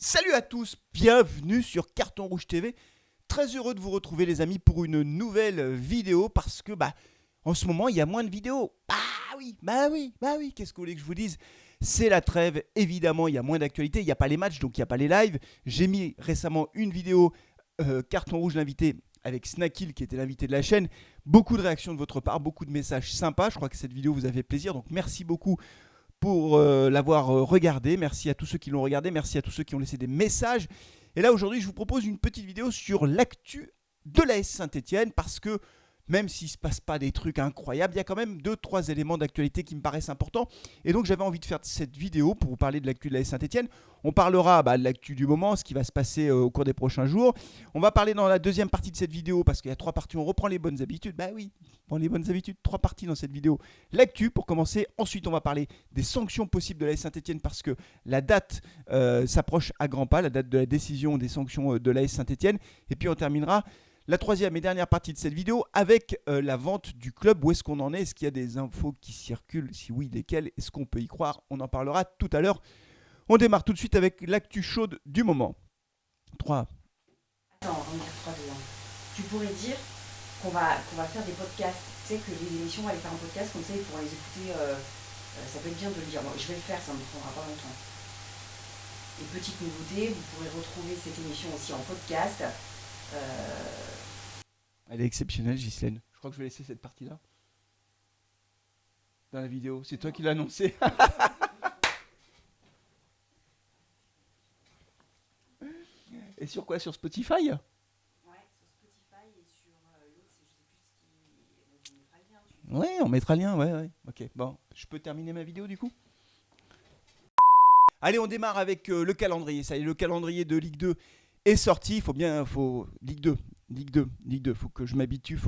Salut à tous, bienvenue sur Carton Rouge TV. Très heureux de vous retrouver les amis pour une nouvelle vidéo parce que en ce moment il y a moins de vidéos. Bah oui, qu'est-ce que vous voulez que je vous dise? C'est la trêve, évidemment il y a moins d'actualité, il n'y a pas les matchs donc il n'y a pas les lives. J'ai mis récemment une vidéo Carton Rouge l'invité avec Snackil qui était l'invité de la chaîne. Beaucoup de réactions de votre part, beaucoup de messages sympas, je crois que cette vidéo vous a fait plaisir donc merci beaucoup pour l'avoir regardé. Merci à tous ceux qui l'ont regardé, merci à tous ceux qui ont laissé des messages. Et là aujourd'hui je vous propose une petite vidéo sur l'actu de l'AS Saint-Etienne parce que même s'il ne se passe pas des trucs incroyables, il y a quand même 2-3 éléments d'actualité qui me paraissent importants. Et donc j'avais envie de faire cette vidéo pour vous parler de l'actu de l'AS Saint-Etienne. On parlera de l'actu du moment, ce qui va se passer au cours des prochains jours. On va parler dans la deuxième partie de cette vidéo, parce qu'il y a 3 parties, on reprend les bonnes habitudes. Bah oui, on prend les bonnes habitudes, 3 parties dans cette vidéo. L'actu pour commencer, ensuite on va parler des sanctions possibles de l'AS Saint-Etienne, parce que la date s'approche à grands pas, la date de la décision des sanctions de l'AS Saint-Etienne. Et puis on terminera la troisième et dernière partie de cette vidéo avec la vente du club. Où est-ce qu'on en est? Est-ce qu'il y a des infos qui circulent? Si oui, lesquelles? Est-ce qu'on peut y croire? On en parlera tout à l'heure. On démarre tout de suite avec l'actu chaude du moment. 3. Attends, on va dire 3, 2, 1. Tu pourrais dire qu'on va faire des podcasts. Tu sais que les émissions, on va les faire en podcast, comme ça ils pourront les écouter. Ça peut être bien de le dire. Moi, je vais le faire, ça ne me prendra pas longtemps. Et petite nouveauté, vous pourrez retrouver cette émission aussi en podcast. Elle est exceptionnelle, Ghislaine. Je crois que je vais laisser cette partie-là dans la vidéo. C'est toi qui l'as annoncé. Et sur quoi? Sur Spotify? Ouais, sur Spotify et sur l'autre, je sais plus ce qui. On mettra le lien. Ouais, on mettra le lien, ouais. Ok, bon, je peux terminer ma vidéo du coup? Allez, on démarre avec le calendrier. Ça y est, le calendrier de Ligue 2 est sorti. Ligue 2. Faut que je m'habitue.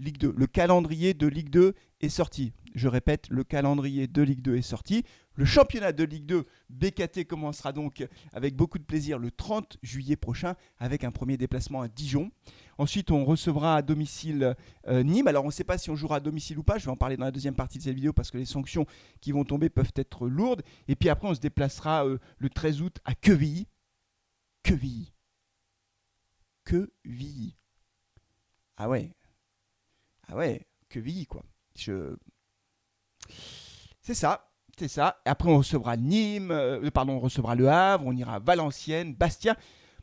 Ligue 2. Le calendrier de Ligue 2 est sorti. Je répète, le calendrier de Ligue 2 est sorti. Le championnat de Ligue 2 BKT commencera donc avec beaucoup de plaisir le 30 juillet prochain avec un premier déplacement à Dijon. Ensuite, on recevra à domicile Nîmes. Alors, on ne sait pas si on jouera à domicile ou pas. Je vais en parler dans la deuxième partie de cette vidéo parce que les sanctions qui vont tomber peuvent être lourdes. Et puis après, on se déplacera le 13 août à Quevilly. Ah ouais, Quevilly quoi. C'est ça. Après, on recevra Nîmes, on recevra Le Havre, on ira à Valenciennes, Bastia.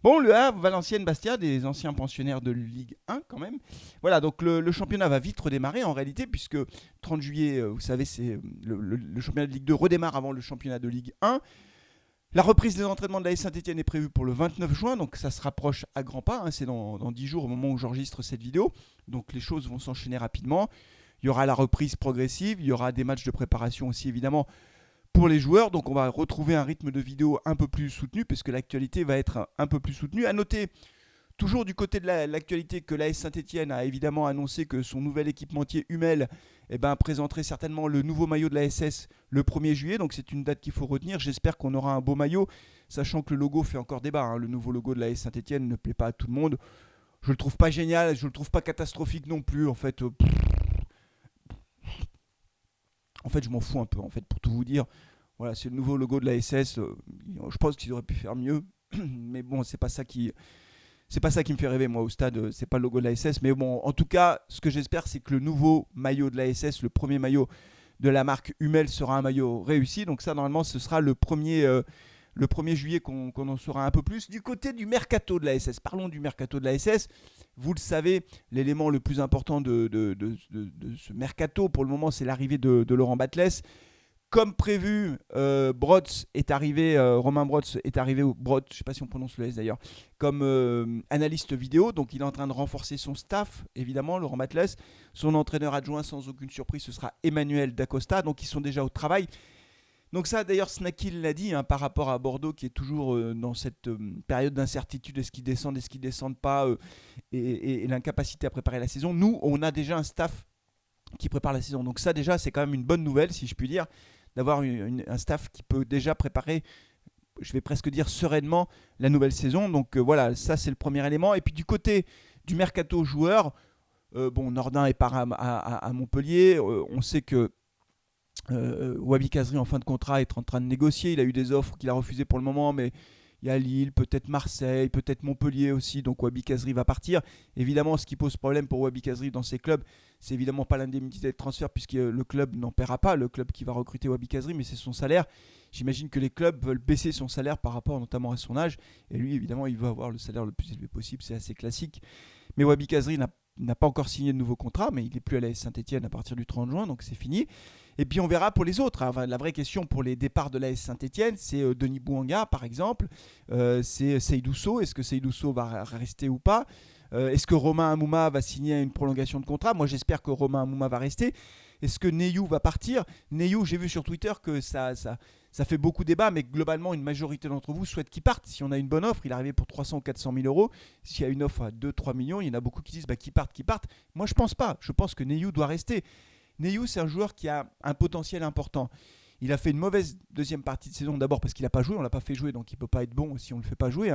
Bon, Le Havre, Valenciennes, Bastia, des anciens pensionnaires de Ligue 1 quand même. Voilà, donc le championnat va vite redémarrer en réalité, puisque 30 juillet, vous savez, c'est le championnat de Ligue 2 redémarre avant le championnat de Ligue 1. La reprise des entraînements de l'AS Saint-Etienne est prévue pour le 29 juin, donc ça se rapproche à grands pas. C'est dans 10 jours au moment où j'enregistre cette vidéo. Donc les choses vont s'enchaîner rapidement. Il y aura la reprise progressive, il y aura des matchs de préparation aussi évidemment pour les joueurs. Donc on va retrouver un rythme de vidéo un peu plus soutenu puisque l'actualité va être un peu plus soutenue. À noter, toujours du côté de l'actualité, que l'AS Saint-Etienne a évidemment annoncé que son nouvel équipementier Hummel présenterait certainement le nouveau maillot de la SS le 1er juillet. Donc c'est une date qu'il faut retenir. J'espère qu'on aura un beau maillot, sachant que le logo fait encore débat. Le nouveau logo de l'AS Saint-Etienne ne plaît pas à tout le monde. Je le trouve pas génial, je le trouve pas catastrophique non plus. En fait, je m'en fous un peu, pour tout vous dire. Voilà, c'est le nouveau logo de la SS. Je pense qu'ils auraient pu faire mieux. Mais bon, c'est pas ça qui me fait rêver, moi, au stade. C'est pas le logo de la SS. Mais bon, en tout cas, ce que j'espère, c'est que le nouveau maillot de la SS, le premier maillot de la marque Hummel, sera un maillot réussi. Donc ça, normalement, ce sera le 1er juillet qu'on en saura un peu plus. Du côté du mercato de la SS, parlons du mercato de la SS. Vous le savez, l'élément le plus important de ce mercato, pour le moment, c'est l'arrivée de Laurent Batles. Comme prévu, Romain Brotz est arrivé, je ne sais pas si on prononce le S d'ailleurs, comme analyste vidéo. Donc il est en train de renforcer son staff, évidemment, Laurent Batles. Son entraîneur adjoint, sans aucune surprise, ce sera Emmanuel Dacosta. Donc ils sont déjà au travail. Donc ça, d'ailleurs, Snackil l'a dit, par rapport à Bordeaux, qui est toujours dans cette période d'incertitude, est-ce qu'ils descendent, est-ce qu'ils ne descendent pas, et l'incapacité à préparer la saison. Nous, on a déjà un staff qui prépare la saison. Donc ça, déjà, c'est quand même une bonne nouvelle, si je puis dire, d'avoir un staff qui peut déjà préparer, je vais presque dire sereinement, la nouvelle saison. Donc voilà, ça, c'est le premier élément. Et puis du côté du mercato joueur, Nordin est part à Montpellier. On sait que Wabi Kazri en fin de contrat est en train de négocier. Il a eu des offres qu'il a refusées pour le moment, mais il y a Lille, peut-être Marseille, peut-être Montpellier aussi. Donc Wabi Kazri va partir. Évidemment, ce qui pose problème pour Wabi Kazri dans ces clubs, c'est évidemment pas l'indemnité de transfert, puisque le club n'en paiera pas, le club qui va recruter Wabi Kazri, mais c'est son salaire. J'imagine que les clubs veulent baisser son salaire par rapport notamment à son âge. Et lui, évidemment, il veut avoir le salaire le plus élevé possible. C'est assez classique. Mais Wabi Kazri n'a pas encore signé de nouveau contrat, mais il n'est plus à l'AS Saint-Etienne à partir du 30 juin, donc c'est fini. Et puis on verra pour les autres. Enfin, la vraie question pour les départs de l'AS Saint-Etienne, c'est Denis Bouanga par exemple, c'est Seydou Sow. Est-ce que Seydou Sow va rester ou pas? Est-ce que Romain Amouma va signer une prolongation de contrat? Moi j'espère que Romain Amouma va rester. Est-ce que Neyou va partir? Neyou, j'ai vu sur Twitter que ça fait beaucoup débat, mais globalement, une majorité d'entre vous souhaite qu'il parte. Si on a une bonne offre, il est arrivé pour 300 ou 400 000 euros. S'il y a une offre à 2-3 millions, il y en a beaucoup qui disent qu'il parte. Moi, je pense pas. Je pense que Neyou doit rester. Neyou, c'est un joueur qui a un potentiel important. Il a fait une mauvaise deuxième partie de saison, d'abord parce qu'il n'a pas joué. On ne l'a pas fait jouer, donc il ne peut pas être bon si on ne le fait pas jouer.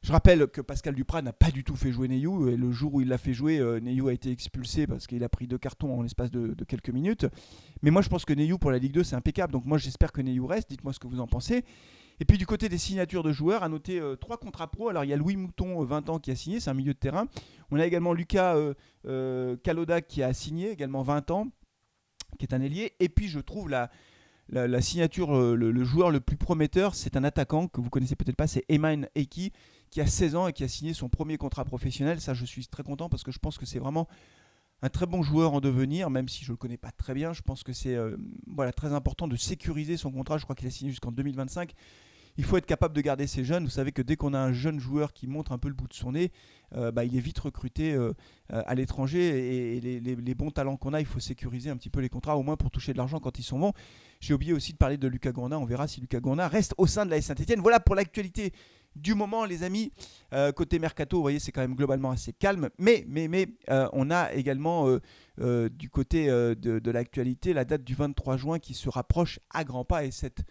Je rappelle que Pascal Duprat n'a pas du tout fait jouer Neyou. Et le jour où il l'a fait jouer, Neyou a été expulsé parce qu'il a pris 2 cartons en l'espace de quelques minutes. Mais moi, je pense que Neyou pour la Ligue 2, c'est impeccable. Donc moi, j'espère que Neyou reste. Dites-moi ce que vous en pensez. Et puis du côté des signatures de joueurs, à noter 3 contrats pro. Alors il y a Louis Mouton, 20 ans, qui a signé. C'est un milieu de terrain. On a également Lucas Kaloda qui a signé, également 20 ans, qui est un ailier. Et puis je trouve la signature, le joueur le plus prometteur, c'est un attaquant que vous connaissez peut-être pas, c'est Eman Eki, qui a 16 ans et qui a signé son premier contrat professionnel. Ça, je suis très content parce que je pense que c'est vraiment un très bon joueur en devenir, même si je ne le connais pas très bien. Je pense que c'est très important de sécuriser son contrat. Je crois qu'il a signé jusqu'en 2025. Il faut être capable de garder ces jeunes. Vous savez que dès qu'on a un jeune joueur qui montre un peu le bout de son nez, il est vite recruté à l'étranger. Et les bons talents qu'on a, il faut sécuriser un petit peu les contrats, au moins pour toucher de l'argent quand ils sont bons. J'ai oublié aussi de parler de Lucas Gourna. On verra si Lucas Gourna reste au sein de l'AS Saint-Etienne. Voilà pour l'actualité du moment, les amis. Côté Mercato, vous voyez, c'est quand même globalement assez calme. Mais on a également du côté de l'actualité la date du 23 juin qui se rapproche à grands pas. Et cette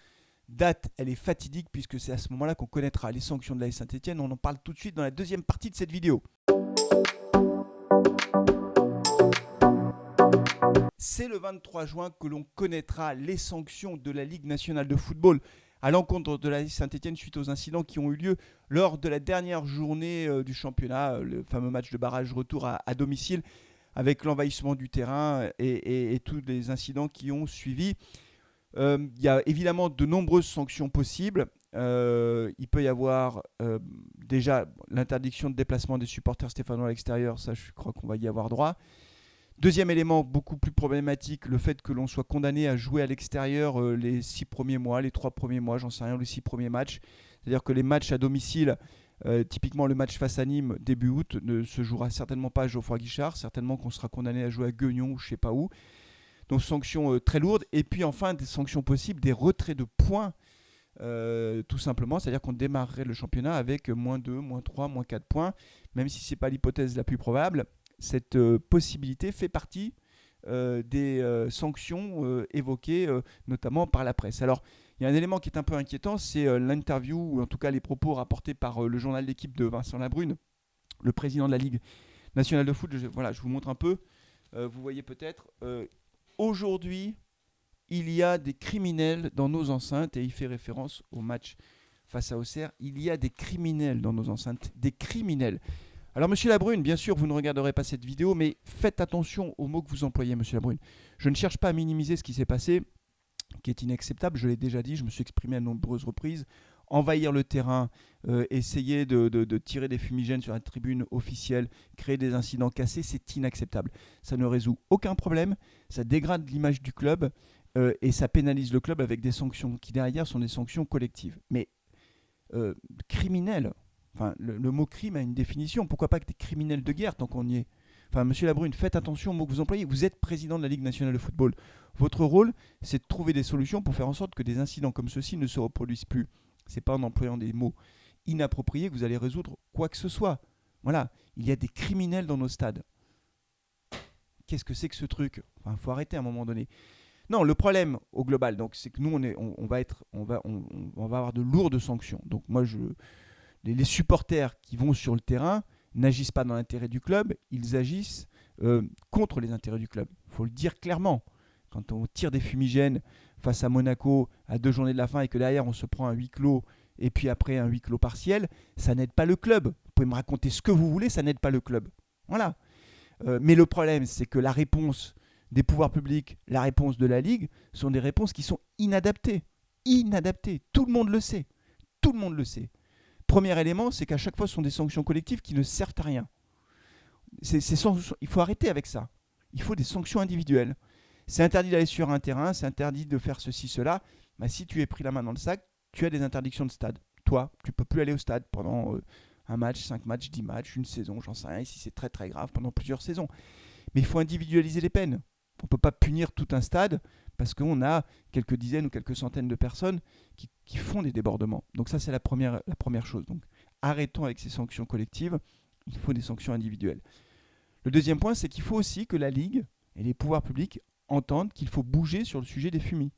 date, elle est fatidique puisque c'est à ce moment-là qu'on connaîtra les sanctions de l'AS Saint-Etienne. On en parle tout de suite dans la deuxième partie de cette vidéo. C'est le 23 juin que l'on connaîtra les sanctions de la Ligue nationale de football à l'encontre de l'AS Saint-Etienne suite aux incidents qui ont eu lieu lors de la dernière journée du championnat, le fameux match de barrage retour à domicile avec l'envahissement du terrain et tous les incidents qui ont suivi. Il y a évidemment de nombreuses sanctions possibles. Il peut y avoir déjà l'interdiction de déplacement des supporters stéphanois à l'extérieur, ça je crois qu'on va y avoir droit. Deuxième élément beaucoup plus problématique, le fait que l'on soit condamné à jouer à l'extérieur les 6 premiers mois, les 3 premiers mois, j'en sais rien, les 6 premiers matchs. C'est-à-dire que les matchs à domicile, typiquement le match face à Nîmes début août, ne se jouera certainement pas à Geoffroy Guichard, certainement qu'on sera condamné à jouer à Guignon ou je ne sais pas où. Donc sanctions très lourdes. Et puis enfin des sanctions possibles, des retraits de points, tout simplement. C'est-à-dire qu'on démarrerait le championnat avec -2, -3, -4 points, même si ce n'est pas l'hypothèse la plus probable. Cette possibilité fait partie des sanctions évoquées notamment par la presse. Alors, il y a un élément qui est un peu inquiétant, c'est l'interview, ou en tout cas les propos rapportés par le journal d'équipe de Vincent Labrune, le président de la Ligue nationale de foot. Je vous montre un peu. Vous voyez peut-être, aujourd'hui, il y a des criminels dans nos enceintes, et il fait référence au match face à Auxerre. Il y a des criminels dans nos enceintes, des criminels. Alors, monsieur Labrune, bien sûr, vous ne regarderez pas cette vidéo, mais faites attention aux mots que vous employez, monsieur Labrune. Je ne cherche pas à minimiser ce qui s'est passé, qui est inacceptable, je l'ai déjà dit, je me suis exprimé à de nombreuses reprises. Envahir le terrain, essayer de tirer des fumigènes sur la tribune officielle, créer des incidents cassés, c'est inacceptable. Ça ne résout aucun problème, ça dégrade l'image du club et ça pénalise le club avec des sanctions qui derrière sont des sanctions collectives. Mais criminels, enfin, le mot crime a une définition. Pourquoi pas que des criminels de guerre tant qu'on y est? Enfin, monsieur Labrune, faites attention aux mots que vous employez. Vous êtes président de la Ligue nationale de football. Votre rôle, c'est de trouver des solutions pour faire en sorte que des incidents comme ceux-ci ne se reproduisent plus. Ce n'est pas en employant des mots inappropriés que vous allez résoudre quoi que ce soit. Voilà, il y a des criminels dans nos stades. Qu'est-ce que c'est que ce truc? Enfin, faut arrêter à un moment donné. Non, le problème au global, donc, c'est que nous, on va avoir de lourdes sanctions. Donc moi, les supporters qui vont sur le terrain n'agissent pas dans l'intérêt du club, ils agissent contre les intérêts du club. Il faut le dire clairement. quand on tire des fumigènes face à Monaco à 2 journées de la fin et que derrière on se prend un huis clos et puis après un huis clos partiel, ça n'aide pas le club. Vous pouvez me raconter ce que vous voulez, ça n'aide pas le club. Voilà. Mais le problème, c'est que la réponse des pouvoirs publics, la réponse de la Ligue, sont des réponses qui sont inadaptées. Inadaptées. Tout le monde le sait. Tout le monde le sait. Premier élément, c'est qu'à chaque fois, ce sont des sanctions collectives qui ne servent à rien. Il faut arrêter avec ça. Il faut des sanctions individuelles. C'est interdit d'aller sur un terrain, c'est interdit de faire ceci, cela. Bah, si tu es pris la main dans le sac, tu as des interdictions de stade. Toi, tu ne peux plus aller au stade pendant un match, 5 matchs, 10 matchs, une saison, j'en sais rien. Ici, c'est très très grave pendant plusieurs saisons. Mais il faut individualiser les peines. On ne peut pas punir tout un stade parce qu'on a quelques dizaines ou quelques centaines de personnes qui font des débordements. Donc ça, c'est la première chose. Donc arrêtons avec ces sanctions collectives. Il faut des sanctions individuelles. Le deuxième point, c'est qu'il faut aussi que la Ligue et les pouvoirs publics entendent qu'il faut bouger sur le sujet des fumis.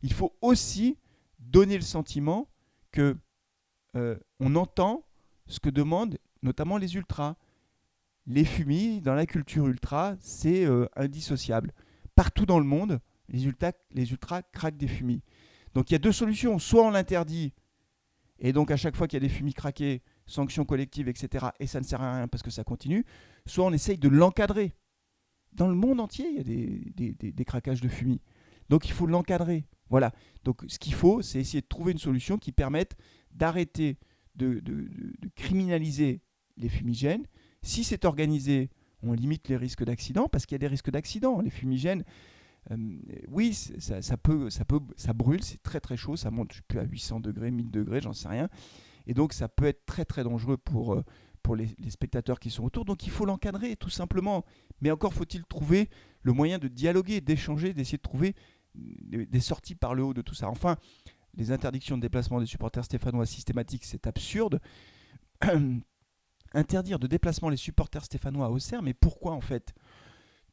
Il faut aussi donner le sentiment que on entend ce que demandent notamment les ultras. Les fumis, dans la culture ultra, c'est indissociable. Partout dans le monde, les ultras craquent des fumis. Donc il y a 2 solutions. Soit on l'interdit, et donc à chaque fois qu'il y a des fumis craqués, sanctions collectives, etc., et ça ne sert à rien parce que ça continue. Soit on essaye de l'encadrer. Dans le monde entier, il y a des craquages de fumis. Donc il faut l'encadrer. Voilà. Donc ce qu'il faut, c'est essayer de trouver une solution qui permette d'arrêter de criminaliser les fumigènes. Si c'est organisé, on limite les risques d'accident, parce qu'il y a des risques d'accident. Les fumigènes, oui, ça brûle, c'est très très chaud, ça monte je sais plus à 800 degrés, 1000 degrés, j'en sais rien. Et donc ça peut être très très dangereux pour les spectateurs qui sont autour. Donc il faut l'encadrer tout simplement. Mais encore faut-il trouver le moyen de dialoguer, d'échanger, d'essayer de trouver des sorties par le haut de tout ça. Enfin, les interdictions de déplacement des supporters stéphanois systématiques, c'est absurde. Interdire de déplacement les supporters stéphanois à Auxerre, mais pourquoi en fait ?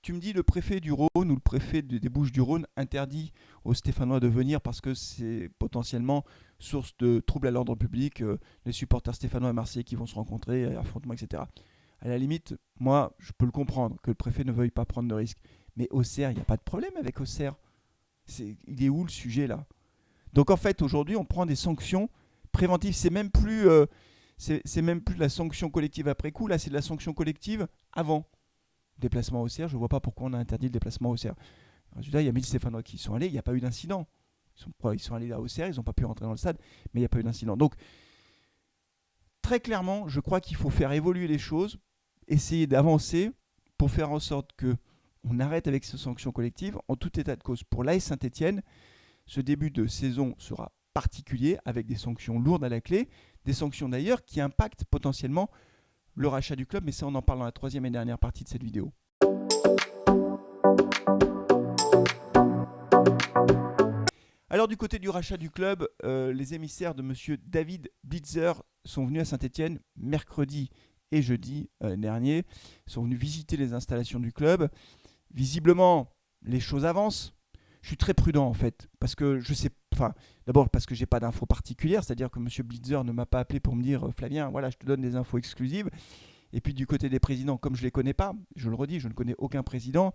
Tu me dis le préfet du Rhône ou le préfet des Bouches-du-Rhône interdit aux Stéphanois de venir parce que c'est potentiellement source de troubles à l'ordre public, les supporters stéphanois et marseillais qui vont se rencontrer, affrontements, etc. À la limite, moi, je peux le comprendre que le préfet ne veuille pas prendre de risques. Mais Auxerre, il n'y a pas de problème avec Auxerre. Il est où le sujet là ? Donc en fait, aujourd'hui, on prend des sanctions préventives. C'est même plus la sanction collective après coup. Là, c'est de la sanction collective avant. Déplacement à Auxerre, je ne vois pas pourquoi on a interdit le déplacement à Auxerre. Résultat, il y a 1000 Stéphanois qui y sont allés, il n'y a pas eu d'incident. Ils sont allés à Auxerre, ils n'ont pas pu rentrer dans le stade, mais il n'y a pas eu d'incident. Donc, très clairement, je crois qu'il faut faire évoluer les choses, essayer d'avancer pour faire en sorte qu'on arrête avec ces sanctions collectives. En tout état de cause, pour l'AS Saint-Etienne, ce début de saison sera particulier avec des sanctions lourdes à la clé, des sanctions d'ailleurs qui impactent potentiellement le rachat du club, mais ça on en parle dans la 3e et dernière partie de cette vidéo. Alors du côté du rachat du club, les émissaires de monsieur David Blitzer sont venus à Saint-Etienne mercredi et jeudi dernier, sont venus visiter les installations du club. Visiblement, les choses avancent. Je suis très prudent en fait, parce que je sais, d'abord parce que j'ai pas d'infos particulières, c'est-à-dire que monsieur Blitzer ne m'a pas appelé pour me dire Flavien, voilà, je te donne des infos exclusives. Et puis du côté des présidents, comme je les connais pas, je le redis, je ne connais aucun président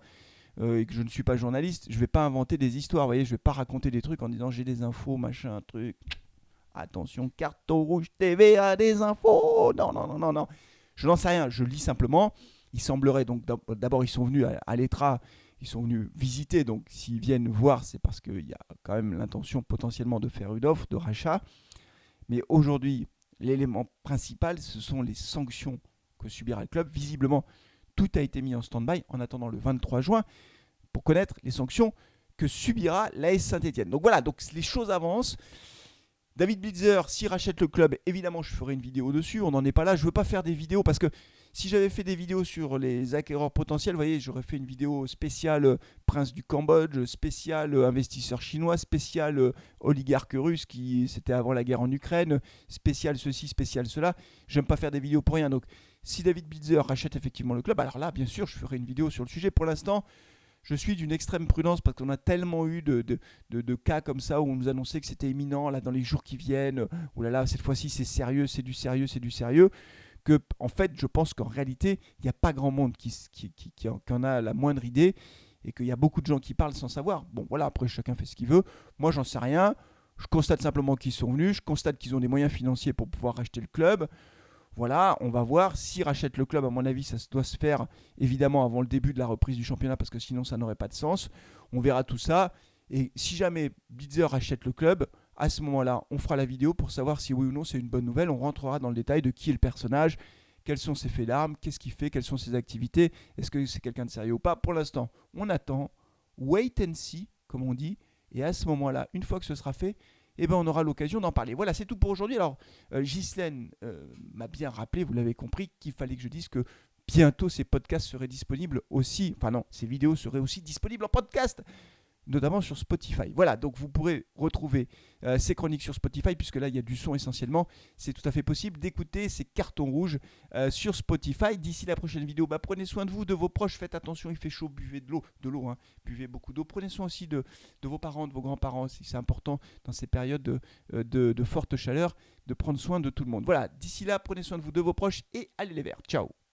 et que je ne suis pas journaliste, je vais pas inventer des histoires, vous voyez, je vais pas raconter des trucs en disant j'ai des infos, machin, truc. Attention, Carton Rouge TV a des infos. Non. Je n'en sais rien, je lis simplement. Il semblerait donc, d'abord ils sont venus à l'ETRA. Ils sont venus visiter, donc s'ils viennent voir, c'est parce qu'il y a quand même l'intention potentiellement de faire une offre de rachat. Mais aujourd'hui, l'élément principal, ce sont les sanctions que subira le club. Visiblement, tout a été mis en stand-by en attendant le 23 juin pour connaître les sanctions que subira l'AS Saint-Etienne. Donc voilà, donc les choses avancent. David Blitzer, s'il rachète le club, évidemment, je ferai une vidéo dessus. On n'en est pas là. Je ne veux pas faire des vidéos parce que si j'avais fait des vidéos sur les acquéreurs potentiels, vous voyez, j'aurais fait une vidéo spéciale prince du Cambodge, spéciale investisseur chinois, spéciale oligarque russe qui c'était avant la guerre en Ukraine, spéciale ceci, spéciale cela. J'aime pas faire des vidéos pour rien. Donc, si David Blitzer rachète effectivement le club, alors là, bien sûr, je ferai une vidéo sur le sujet. Pour l'instant, je suis d'une extrême prudence parce qu'on a tellement eu de cas comme ça où on nous annonçait que c'était imminent là dans les jours qui viennent. Oh là là, cette fois-ci c'est sérieux, c'est du sérieux. Que en fait, je pense qu'en réalité, il n'y a pas grand monde qui en a la moindre idée et qu'il y a beaucoup de gens qui parlent sans savoir. Bon, voilà, après, chacun fait ce qu'il veut. Moi, j'en sais rien. Je constate simplement qu'ils sont venus. Je constate qu'ils ont des moyens financiers pour pouvoir racheter le club. Voilà, on va voir. S'ils rachètent le club, à mon avis, ça doit se faire évidemment avant le début de la reprise du championnat parce que sinon, ça n'aurait pas de sens. On verra tout ça. Et si jamais Blitzer rachète le club, à ce moment-là, on fera la vidéo pour savoir si oui ou non c'est une bonne nouvelle. On rentrera dans le détail de qui est le personnage, quels sont ses faits d'armes, qu'est-ce qu'il fait, quelles sont ses activités, est-ce que c'est quelqu'un de sérieux ou pas. Pour l'instant, on attend, wait and see, comme on dit, et à ce moment-là, une fois que ce sera fait, eh ben, on aura l'occasion d'en parler. Voilà, c'est tout pour aujourd'hui. Alors, Ghislaine m'a bien rappelé, vous l'avez compris, qu'il fallait que je dise que bientôt ces podcasts seraient disponibles aussi, enfin non, ces vidéos seraient aussi disponibles en podcast, notamment sur Spotify. Voilà, donc vous pourrez retrouver ces chroniques sur Spotify, puisque là, il y a du son essentiellement. C'est tout à fait possible d'écouter ces cartons rouges sur Spotify. D'ici la prochaine vidéo, prenez soin de vous, de vos proches. Faites attention, il fait chaud, buvez de l'eau, hein, buvez beaucoup d'eau. Prenez soin aussi de vos parents, de vos grands-parents. C'est important dans ces périodes de forte chaleur de prendre soin de tout le monde. Voilà, d'ici là, prenez soin de vous, de vos proches, et allez les verts. Ciao.